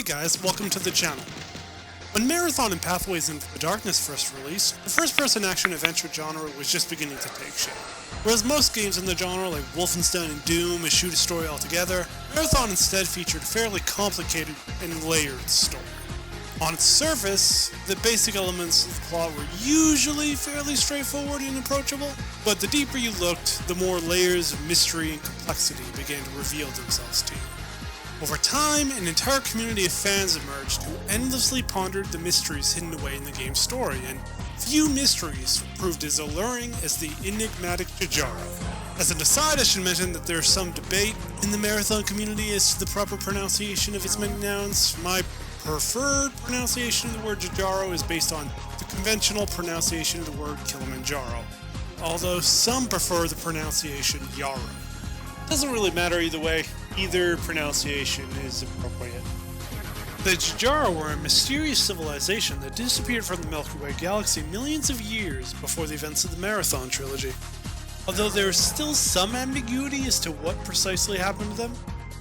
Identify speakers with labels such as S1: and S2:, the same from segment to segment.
S1: Hey guys, welcome to the channel. When Marathon and Pathways into the Darkness first released, the first-person action adventure genre was just beginning to take shape. Whereas most games in the genre, like Wolfenstein and Doom, eschewed a story altogether, Marathon instead featured a fairly complicated and layered story. On its surface, the basic elements of the plot were usually fairly straightforward and approachable, but the deeper you looked, the more layers of mystery and complexity began to reveal themselves to you. Over time, an entire community of fans emerged who endlessly pondered the mysteries hidden away in the game's story, and few mysteries proved as alluring as the enigmatic Jjaro. As an aside, I should mention that there's some debate in the Marathon community as to the proper pronunciation of its many nouns. My preferred pronunciation of the word Jjaro is based on the conventional pronunciation of the word Kilimanjaro, although some prefer the pronunciation Jjaro. Doesn't really matter either way, either pronunciation is appropriate. The Jjaro were a mysterious civilization that disappeared from the Milky Way galaxy millions of years before the events of the Marathon trilogy. Although there is still some ambiguity as to what precisely happened to them,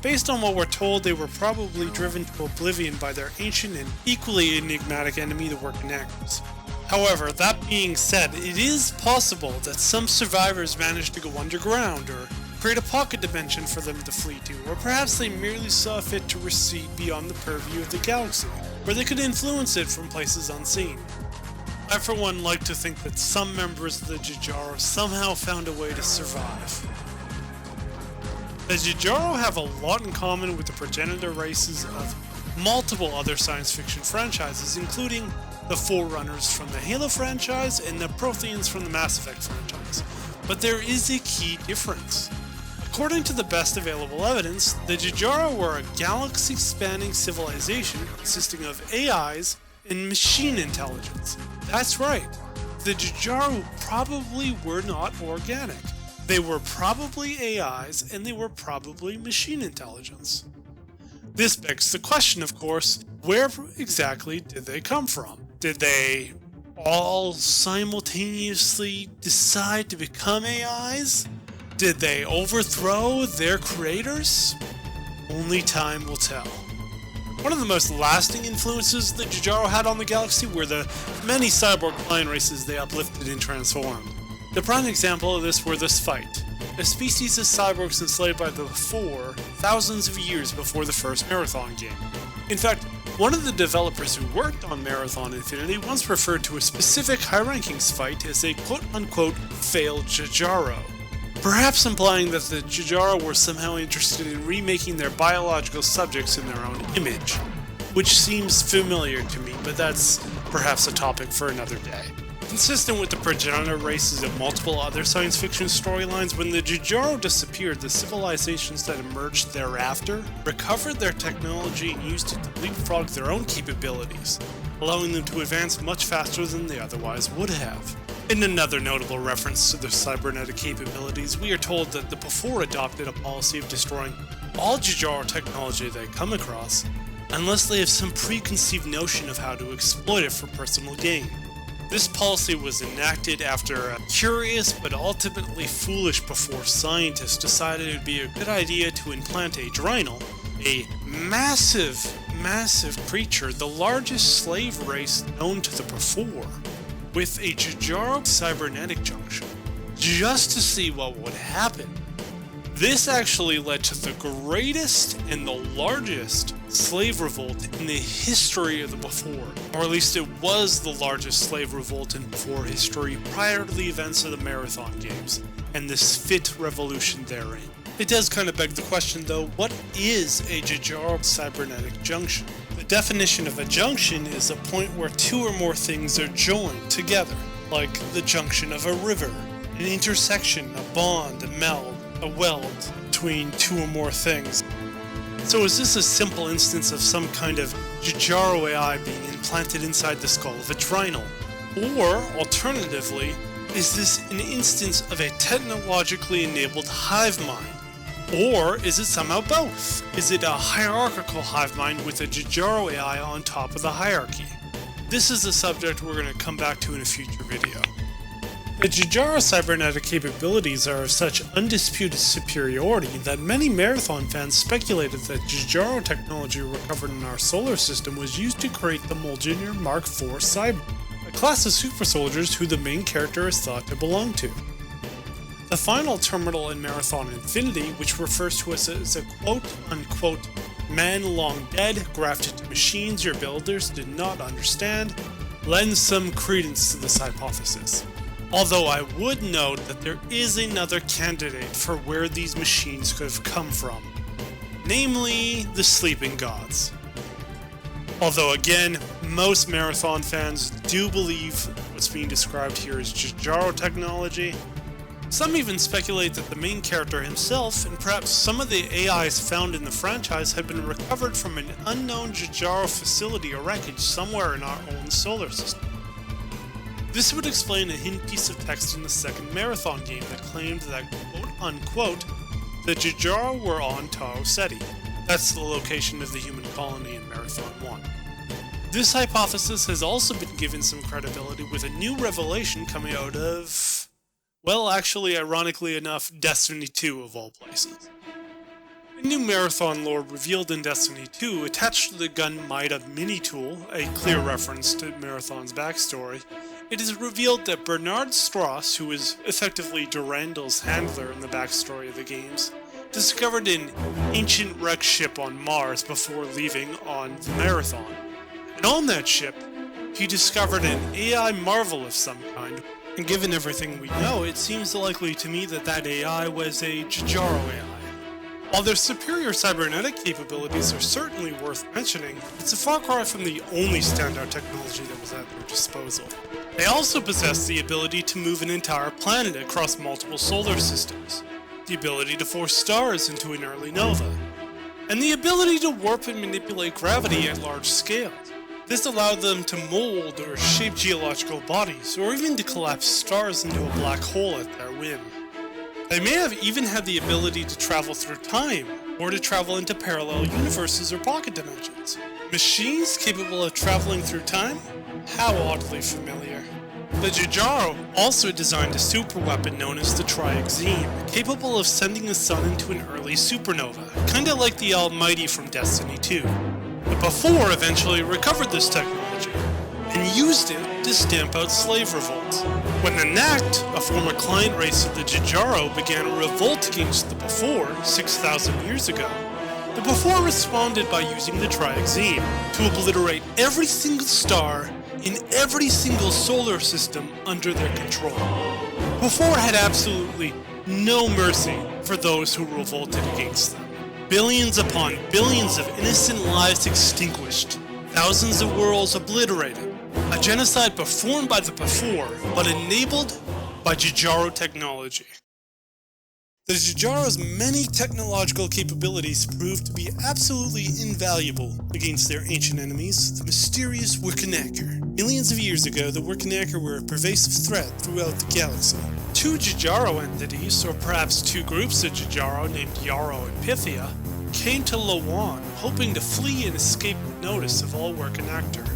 S1: based on what we're told, they were probably driven to oblivion by their ancient and equally enigmatic enemy, the Workanakers. However, that being said, it is possible that some survivors managed to go underground or create a pocket dimension for them to flee to, or perhaps they merely saw fit to recede beyond the purview of the galaxy, where they could influence it from places unseen. I for one like to think that some members of the Jjaro somehow found a way to survive. The Jjaro have a lot in common with the progenitor races of multiple other science fiction franchises, including the Forerunners from the Halo franchise and the Protheans from the Mass Effect franchise. But there is a key difference. According to the best available evidence, the Jjaro were a galaxy-spanning civilization consisting of AIs and machine intelligence. That's right, the Jjaro probably were not organic. They were probably AIs and they were probably machine intelligence. This begs the question, of course, where exactly did they come from? Did they all simultaneously decide to become AIs? Did they overthrow their creators? Only time will tell. One of the most lasting influences that Jjaro had on the galaxy were the many cyborg client races they uplifted and transformed. The prime example of this were the Spite, a species of cyborgs enslaved by the Four thousands of years before the first Marathon game. In fact, one of the developers who worked on Marathon Infinity once referred to a specific high-ranking Spite as a quote-unquote failed Jjaro, perhaps implying that the Jjaro were somehow interested in remaking their biological subjects in their own image, which seems familiar to me, but that's perhaps a topic for another day. Consistent with the progenitor races of multiple other science fiction storylines, when the Jjaro disappeared, the civilizations that emerged thereafter recovered their technology and used it to leapfrog their own capabilities, allowing them to advance much faster than they otherwise would have. In another notable reference to their cybernetic capabilities, we are told that the Before adopted a policy of destroying all Jjaro technology they come across, unless they have some preconceived notion of how to exploit it for personal gain. This policy was enacted after a curious but ultimately foolish Before scientist decided it would be a good idea to implant a Drynal, a massive creature, the largest slave race known to the Before, with a Jjaro cybernetic junction, just to see what would happen. This actually led to the greatest and the largest slave revolt in the history of the Before, or at least it was the largest slave revolt in Before history prior to the events of the Marathon games, and this fit revolution therein. It does kind of beg the question though, what is a Jjaro cybernetic junction? The definition of a junction is a point where two or more things are joined together, like the junction of a river, an intersection, a bond, a meld, a weld between two or more things. So is this a simple instance of some kind of Jjaro AI being implanted inside the skull of a Drynal? Or, alternatively, is this an instance of a technologically enabled hive mind? Or is it somehow both? Is it a hierarchical hive mind with a Jjaro AI on top of the hierarchy? This is a subject we're going to come back to in a future video. The Jjaro cybernetic capabilities are of such undisputed superiority that many Marathon fans speculated that Jjaro technology recovered in our solar system was used to create the Mjolnir Mark IV Cyber, a class of super soldiers who the main character is thought to belong to. The final terminal in Marathon Infinity, which refers to us as a quote-unquote man long dead grafted to machines your builders did not understand, lends some credence to this hypothesis. Although I would note that there is another candidate for where these machines could have come from, namely the Sleeping Gods. Although again, most Marathon fans do believe what's being described here is Jjaro technology. Some even speculate that the main character himself, and perhaps some of the AIs found in the franchise, had been recovered from an unknown Jjaro facility or wreckage somewhere in our own solar system. This would explain a hidden piece of text in the second Marathon game that claimed that, quote-unquote, the Jjaro were on Tau Ceti. That's the location of the human colony in Marathon 1. This hypothesis has also been given some credibility with a new revelation coming out of, well, actually, ironically enough, Destiny 2 of all places. A new Marathon lore revealed in Destiny 2 attached to the gun Mida mini-tool, a clear reference to Marathon's backstory. It is revealed that Bernard Strauss, who is effectively Durandal's handler in the backstory of the games, discovered an ancient wreck ship on Mars before leaving on the Marathon. And on that ship, he discovered an AI marvel of some kind, and given everything we know, it seems likely to me that that AI was a Jjaro AI. While their superior cybernetic capabilities are certainly worth mentioning, it's a far cry from the only standout technology that was at their disposal. They also possess the ability to move an entire planet across multiple solar systems, the ability to force stars into an early nova, and the ability to warp and manipulate gravity at large scales. This allowed them to mold or shape geological bodies, or even to collapse stars into a black hole at their whim. They may have even had the ability to travel through time, or to travel into parallel universes or pocket dimensions. Machines capable of traveling through time? How oddly familiar. The Jjaro also designed a superweapon known as the Triaxeme, capable of sending the sun into an early supernova, kinda like the Almighty from Destiny 2. But before eventually recovered this technology, and used it to stamp out slave revolts. When the Nacht, a former client race of the Jjaro, began a revolt against the Before 6,000 years ago, the Before responded by using the Triaxeme to obliterate every single star in every single solar system under their control. Before had absolutely no mercy for those who revolted against them. Billions upon billions of innocent lives extinguished, thousands of worlds obliterated, a genocide performed by the Before, but enabled by Jjaro technology. The Jjaro's many technological capabilities proved to be absolutely invaluable against their ancient enemies, the mysterious Wickenacker. Millions of years ago, the Wickenacker were a pervasive threat throughout the galaxy. Two Jjaro entities, or perhaps two groups of Jjaro named Jjaro and Pythia, came to Lawan, hoping to flee and escape notice of all Wickenacker.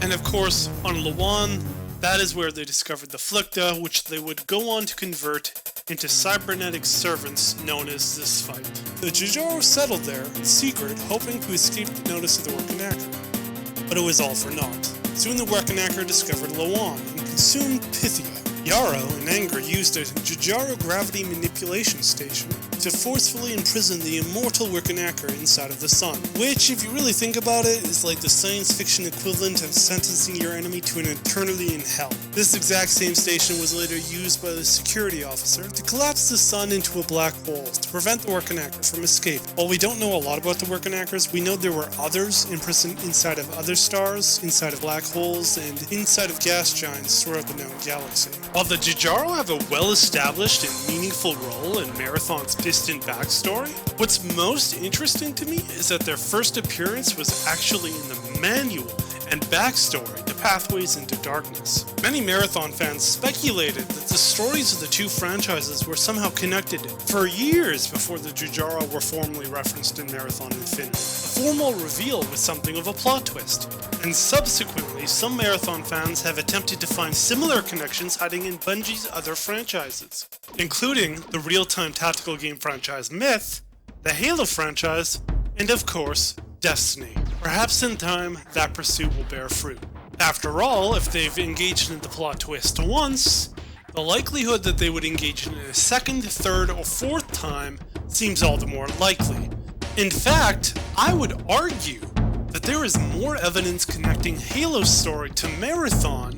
S1: And of course, on Lawan, that is where they discovered the Flicta, which they would go on to convert into cybernetic servants known as the Spite. The Jjaro settled there in secret, hoping to escape the notice of the Wickenacker. But it was all for naught. Soon the Wickenacker discovered Lawan and consumed Pythia. Jjaro, in anger, used a Jjaro gravity manipulation station to forcefully imprison the immortal Wickenacker inside of the sun, which, if you really think about it, is like the science fiction equivalent of sentencing your enemy to an eternity in hell. This exact same station was later used by the security officer to collapse the sun into a black hole to prevent the Wickenacker from escape. While we don't know a lot about the Wickenackers, we know there were others imprisoned inside of other stars, inside of black holes, and inside of gas giants throughout the known galaxy. While the Jjaro have a well-established and meaningful role in Marathon's distant backstory, what's most interesting to me is that their first appearance was actually in the manual and backstory, the Pathways into Darkness. Many Marathon fans speculated that the stories of the two franchises were somehow connected for years before the Jjaro were formally referenced in Marathon Infinite. A formal reveal was something of a plot twist, and subsequently some Marathon fans have attempted to find similar connections hiding in Bungie's other franchises, including the real-time tactical game franchise Myth, the Halo franchise, and of course, Destiny. Perhaps in time, that pursuit will bear fruit. After all, if they've engaged in the plot twist once, the likelihood that they would engage in it a second, third, or fourth time seems all the more likely. In fact, I would argue that there is more evidence connecting Halo's story to Marathon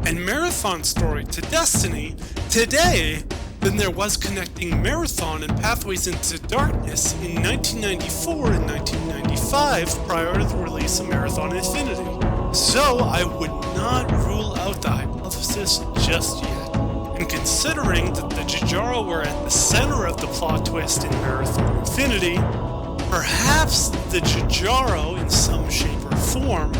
S1: and Marathon's story to Destiny today than there was connecting Marathon and Pathways into Darkness in 1994 and 1995 prior to the release of Marathon Infinity. So I would not rule out the hypothesis just yet. And considering that the Jjaro were at the center of the plot twist in Marathon Infinity, perhaps the Jjaro in some shape or form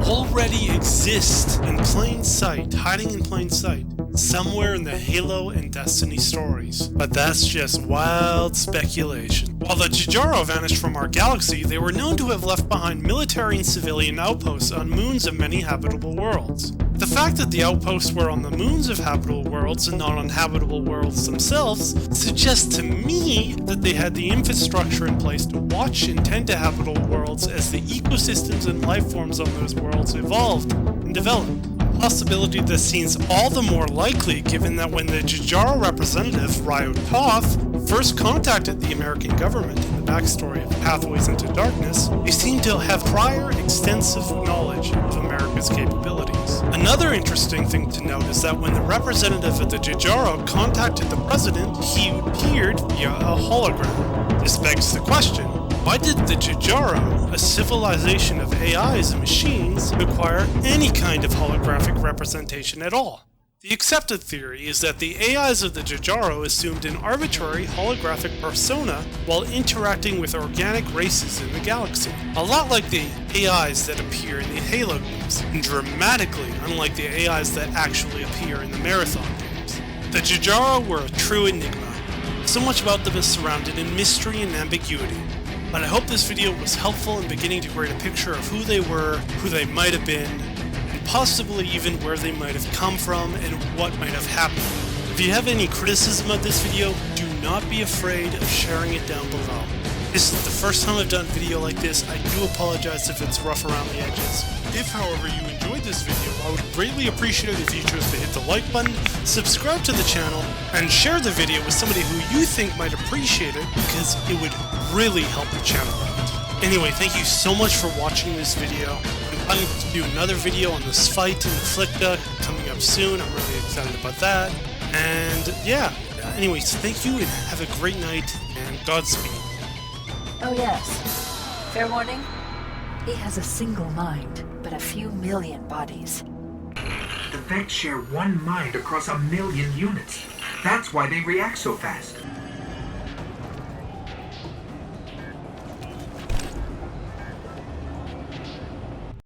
S1: already exist in plain sight, hiding in plain sight, somewhere in the Halo and Destiny stories. But that's just wild speculation. While the Jjaro vanished from our galaxy, they were known to have left behind military and civilian outposts on moons of many habitable worlds. The fact that the outposts were on the moons of habitable worlds and not on habitable worlds themselves suggests to me that they had the infrastructure in place to watch and tend to habitable worlds as the ecosystems and life forms on those worlds evolved and developed. A possibility that seems all the more likely given that when the Jjaro representative, Ryo Toth, first contacted the American government in the backstory of Pathways into Darkness, they seemed to have prior extensive knowledge of America's capabilities. Another interesting thing to note is that when the representative of the Jjaro contacted the president, he appeared via a hologram. This begs the question, why did the Jjaro, a civilization of AIs and machines, require any kind of holographic representation at all? The accepted theory is that the AIs of the Jjaro assumed an arbitrary holographic persona while interacting with organic races in the galaxy. A lot like the AIs that appear in the Halo games, and dramatically unlike the AIs that actually appear in the Marathon games. The Jjaro were a true enigma. So much about them is surrounded in mystery and ambiguity. But I hope this video was helpful in beginning to create a picture of who they were, who they might have been, and possibly even where they might have come from and what might have happened. If you have any criticism of this video, do not be afraid of sharing it down below. This is the first time I've done a video like this. I do apologize if it's rough around the edges. If, however, you enjoyed this video, I would greatly appreciate it if you chose to hit the like button, subscribe to the channel, and share the video with somebody who you think might appreciate it, because it would really help the channel out. Anyway, thank you so much for watching this video. I'm planning to do another video on this fight in the Flicta coming up soon. I'm really excited about that. And yeah, anyways, thank you and have a great night, and Godspeed.
S2: Oh yes. Fair warning? He has a single mind, but a few million bodies.
S3: The Vect share one mind across 1 million units. That's why they react so fast.